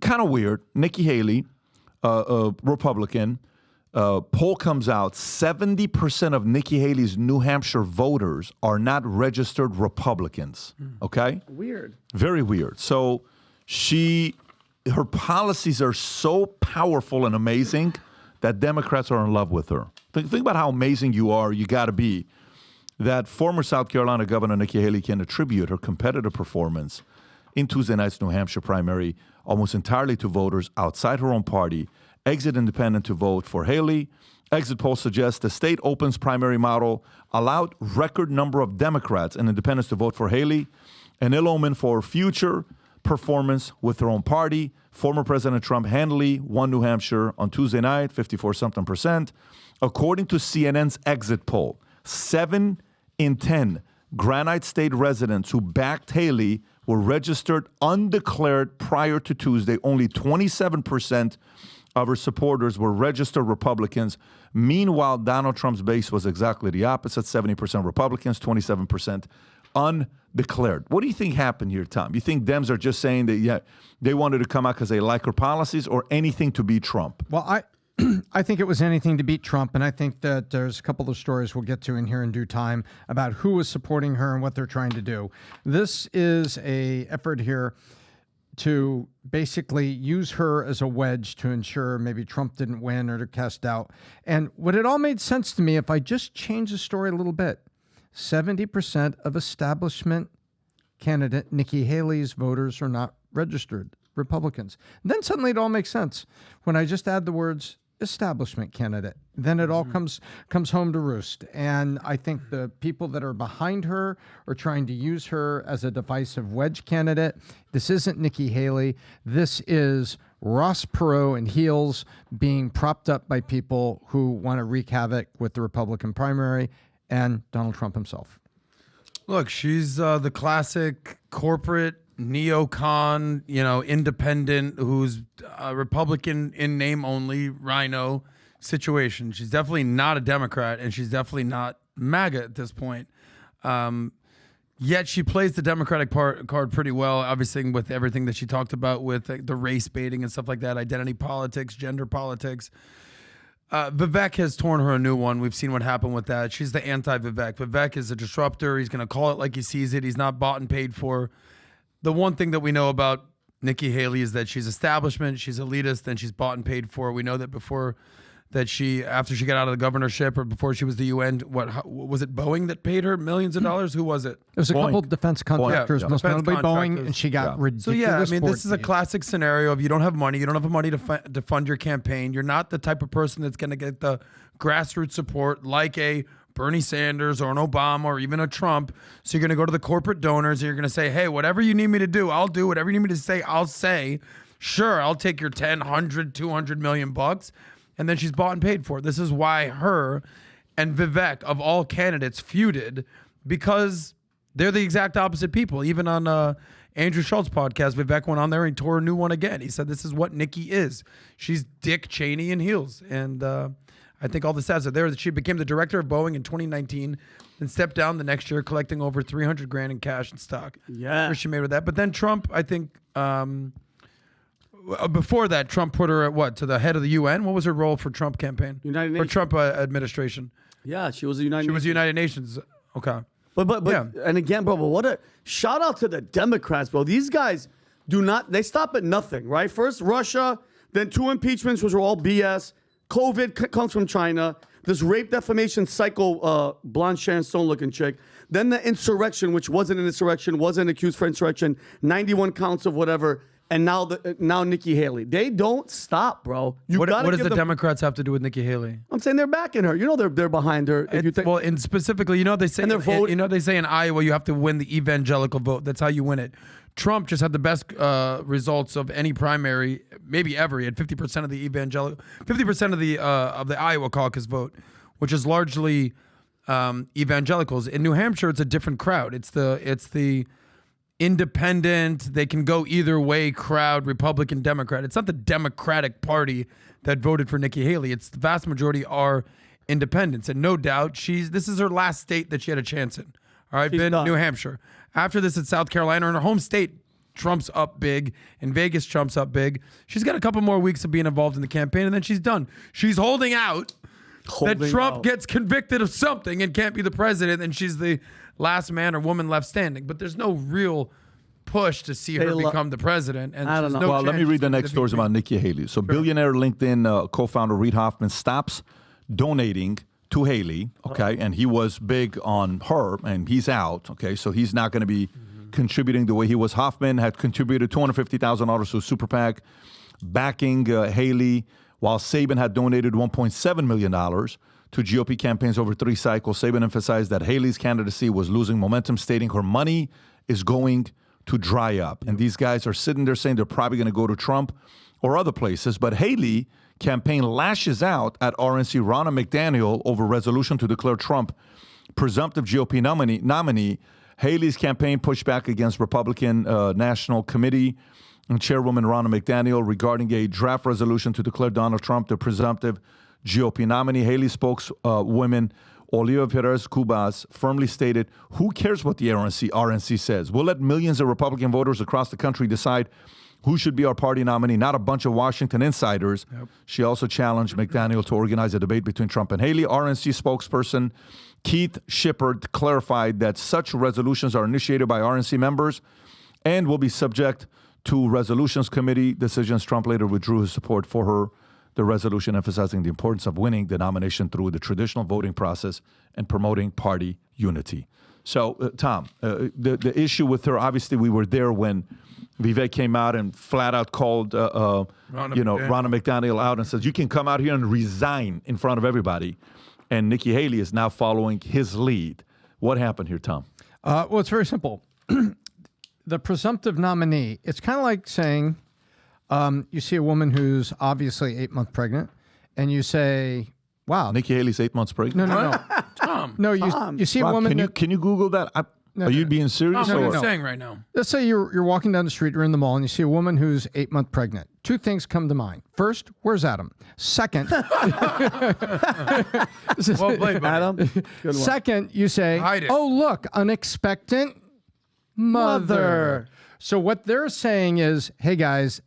kind of weird. Nikki Haley, Republican, poll comes out, 70% of Nikki Haley's New Hampshire voters are not registered Republicans, okay? Weird. Very weird. So her policies are so powerful and amazing that Democrats are in love with her. Think about how amazing you are, you got to be, that former South Carolina Governor Nikki Haley can attribute her competitive performance in Tuesday night's New Hampshire primary almost entirely to voters outside her own party. Exit independent to vote for Haley. Exit polls suggest the state opens primary model allowed record number of Democrats and independents to vote for Haley, an ill omen for future performance with their own party. Former President Trump handily won New Hampshire on Tuesday night, 54-something%. According to CNN's exit poll, 7 in 10 Granite State residents who backed Haley were registered undeclared prior to Tuesday. Only 27% of her supporters were registered Republicans. Meanwhile, Donald Trump's base was exactly the opposite, 70% Republicans, 27% undeclared. What do you think happened here, Tom? You think Dems are just saying that they wanted to come out because they like her policies, or anything to beat Trump? Well, I think it was anything to beat Trump, and I think that there's a couple of stories we'll get to in here in due time about who was supporting her and what they're trying to do. This is a effort here to basically use her as a wedge to ensure maybe Trump didn't win or to cast doubt. And what it all made sense to me, if I just change the story a little bit, 70% of establishment candidate Nikki Haley's voters are not registered Republicans. And then suddenly it all makes sense when I just add the words establishment candidate. Then it all comes home to roost. And I think the people that are behind her are trying to use her as a divisive wedge candidate. This isn't Nikki Haley. This is Ross Perot and heels being propped up by people who want to wreak havoc with the Republican primary and Donald Trump himself. Look, she's the classic corporate neocon, independent, who's a Republican in name only, rhino situation. She's definitely not a Democrat, and she's definitely not MAGA at this point. Yet she plays the Democratic card pretty well, obviously, with everything that she talked about with the race baiting and stuff like that, identity politics, gender politics. Vivek has torn her a new one. We've seen what happened with that. She's the anti-Vivek. Vivek is a disruptor. He's going to call it like he sees it. He's not bought and paid for. The one thing that we know about Nikki Haley is that she's establishment, she's elitist, and she's bought and paid for. We know that after she got out of the governorship or before she was the UN, was it Boeing that paid her millions of dollars? Who was it? It was a couple of defense contractors, most notably Boeing, and she got ridiculous. So this is a classic scenario of you don't have money the money to fund your campaign. You're not the type of person that's going to get the grassroots support like a Bernie Sanders or an Obama or even a Trump. So you're going to go to the corporate donors and you're going to say, hey, whatever you need me to do, I'll do. Whatever you need me to say, I'll say. Sure, I'll take your 10, 100, 200 million bucks. And then she's bought and paid for. This is why her and Vivek, of all candidates, feuded, because they're the exact opposite people. Even on Andrew Schultz's podcast, Vivek went on there and tore a new one again. He said, this is what Nikki is. She's Dick Cheney in heels. And I think all the stats are there that she became the director of Boeing in 2019 and stepped down the next year, collecting over $300,000 in cash and stock. Yeah. She made with that. But then Trump, I think, before that, Trump put her at to the head of the UN? What was her role for Trump campaign? United Nations. For Trump administration? Yeah, she was the United Nations. She was the United Nations. Okay. But yeah. And again, bro, but what a shout out to the Democrats, bro. These guys they stop at nothing, right? First Russia, then 2 impeachments, which were all BS. COVID comes from China. This rape defamation psycho blonde Sharon Stone looking chick. Then the insurrection, which wasn't an insurrection, wasn't accused for insurrection. 91 counts of whatever. And now Nikki Haley. They don't stop, bro. What does the Democrats have to do with Nikki Haley? I'm saying they're backing her. They're behind her. And specifically, they say they say in Iowa you have to win the evangelical vote. That's how you win it. Trump just had the best results of any primary, maybe ever. He had 50% of the 50% of the Iowa caucus vote, which is largely evangelicals. In New Hampshire, it's a different crowd. It's the independent, they can go either way crowd, Republican, Democrat. It's not the Democratic Party that voted for Nikki Haley. It's the vast majority are independents. And no doubt, this is her last state that she had a chance in. All right, New Hampshire. After this, it's South Carolina. In her home state, Trump's up big. In Vegas, Trump's up big. She's got a couple more weeks of being involved in the campaign, and then she's done. She's holding out that Trump gets convicted of something and can't be the president, and she's the last man or woman left standing. But there's no real push to see her become the president. And I don't know. Well, let me read the next stories about Nikki Haley. So billionaire LinkedIn co-founder Reid Hoffman stops donating to Haley, okay? And he was big on her, and he's out, okay? So he's not going to be contributing the way he was. Hoffman had contributed $250,000 to a super PAC backing Haley, while Sabin had donated $1.7 million to GOP campaigns over 3 cycles. Sabin emphasized that Haley's candidacy was losing momentum, stating her money is going to dry up. And these guys are sitting there saying they're probably going to go to Trump or other places. But Haley campaign lashes out at RNC Ronna McDaniel over resolution to declare Trump presumptive GOP nominee. Haley's campaign pushed back against Republican National Committee and Chairwoman Ronna McDaniel regarding a draft resolution to declare Donald Trump the presumptive GOP nominee. Haley spokeswoman Olivia Perez-Cubas firmly stated, "Who cares what the RNC says? We'll let millions of Republican voters across the country decide who should be our party nominee, not a bunch of Washington insiders." Yep. She also challenged McDaniel to organize a debate between Trump and Haley. RNC spokesperson Keith Shepard clarified that such resolutions are initiated by RNC members and will be subject to resolutions committee decisions. Trump later withdrew his support for her. The resolution emphasizing the importance of winning the nomination through the traditional voting process and promoting party unity. So, Tom, the issue with her, obviously, we were there when Vivek came out and flat out called, Ronna McDaniel out and says, you can come out here and resign in front of everybody. And Nikki Haley is now following his lead. What happened here, Tom? Well, it's very simple. The presumptive nominee, it's kind of like saying, you see a woman who's obviously 8 months pregnant, and you say, wow. Nikki Haley's 8 months pregnant? No. Tom. No, you see a woman. Can you Google that? Are you being serious? Tom, what are you saying right now? Let's say you're walking down the street, you're in the mall, and you see a woman who's 8 months pregnant. 2 things come to mind. First, where's Adam? Second, Well played, buddy. Adam. Good one. second, you say, Hide it. oh, look, an expectant mother. So what they're saying is, hey, guys,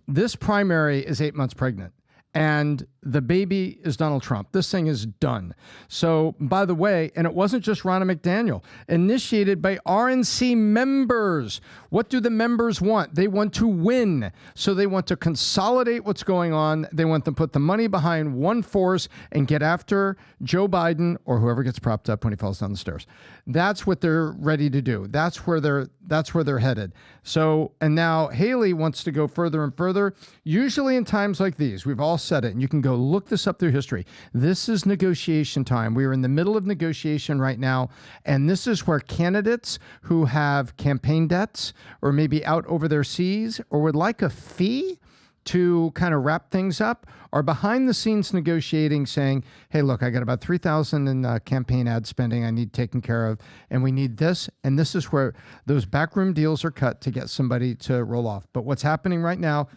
this primary is 8 months pregnant, and the baby is Donald Trump. This thing is done. So, by the way, and it wasn't just Ronna McDaniel, initiated by RNC members. What do the members want? They want to win. So they want to consolidate what's going on. They want to put the money behind one force and get after Joe Biden or whoever gets propped up when he falls down the stairs. That's what they're ready to do. That's where they're headed. So, and now Haley wants to go further and further. Usually in times like these, we've all said it, and you can go look this up through history. This is negotiation time. We are in the middle of negotiation right now, and this is where candidates who have campaign debts or maybe out over their seas or would like a fee to kind of wrap things up are behind the scenes negotiating, saying, hey, look, I got about $3,000 in campaign ad spending I need taken care of, and we need this. And this is where those backroom deals are cut to get somebody to roll off. But what's happening right now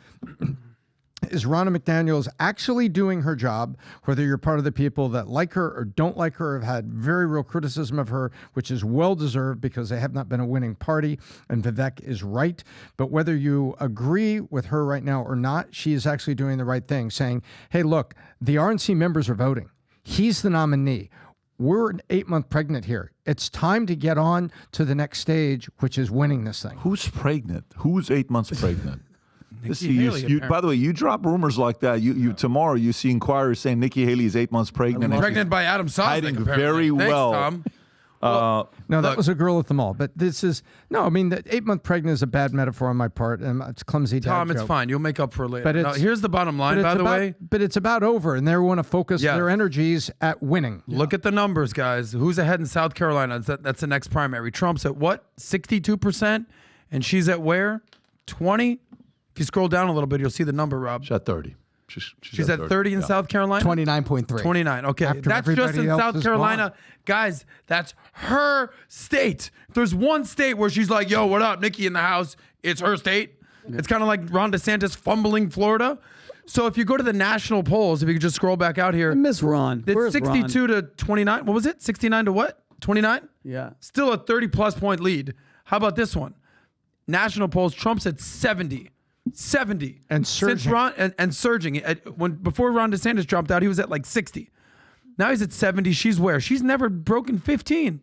is Ronna McDaniel is actually doing her job, whether you're part of the people that like her or don't like her, have had very real criticism of her, which is well-deserved because they have not been a winning party, and Vivek is right. But whether you agree with her right now or not, she is actually doing the right thing, saying, hey, look, the RNC members are voting. He's the nominee. We're 8 months pregnant here. It's time to get on to the next stage, which is winning this thing. Who's pregnant? Who's 8 months pregnant? Haley, By the way, you drop rumors like that. You tomorrow you see inquiries saying Nikki Haley is 8 months pregnant. Pregnant by Adam Sosnick, hiding apparently. very Thanks, well. Tom. No, that was a girl at the mall. But this is the 8 month pregnant is a bad metaphor on my part, and it's clumsy. Tom, it's joke. fine. You'll make up for it later. But Now, here's the bottom line, by the way. But it's about over, and they want to focus Yeah. their energies at winning. Look at the numbers, guys. Who's ahead in South Carolina? That's the next primary. Trump's at what? 62%? And she's at where? 20? If you scroll down a little bit, you'll see the number, Rob. She's at 30. She's at 30 in South Carolina? 29.3. 29. Okay. After That's just everybody in else South is Carolina. Guys, that's her state. If there's one state where she's like, yo, what up? Nikki in the house. It's her state. It's kind of like Ron DeSantis fumbling Florida. So if you go to the national polls, if you could just scroll back out here. Miss Ron. It's Where's 62 Ron? to 29. What was it? 69 to what? 29? Yeah. Still a 30-plus point lead. How about this one? national polls, Trump's at 70. 70. And surging. Since and surging. Before Ron DeSantis dropped out, he was at like 60. Now he's at 70. She's where? She's never broken 15.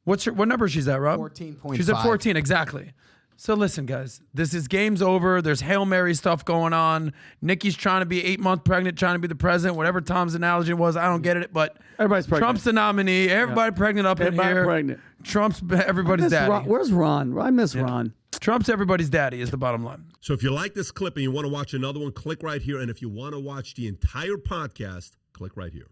What number she's at, Rob? 14.5. She's at 14, exactly. So listen, guys, this is game's over. There's Hail Mary stuff going on. Nikki's trying to be 8 months pregnant, trying to be the president, whatever Tom's analogy was. I don't get it, but Everybody's pregnant. Trump's the nominee. Everybody pregnant up Everybody in here. pregnant. Trump's everybody's daddy. Where's Ron? I miss Ron. Trump's everybody's daddy is the bottom line. So if you like this clip and you want to watch another one, click right here. And if you want to watch the entire podcast, click right here.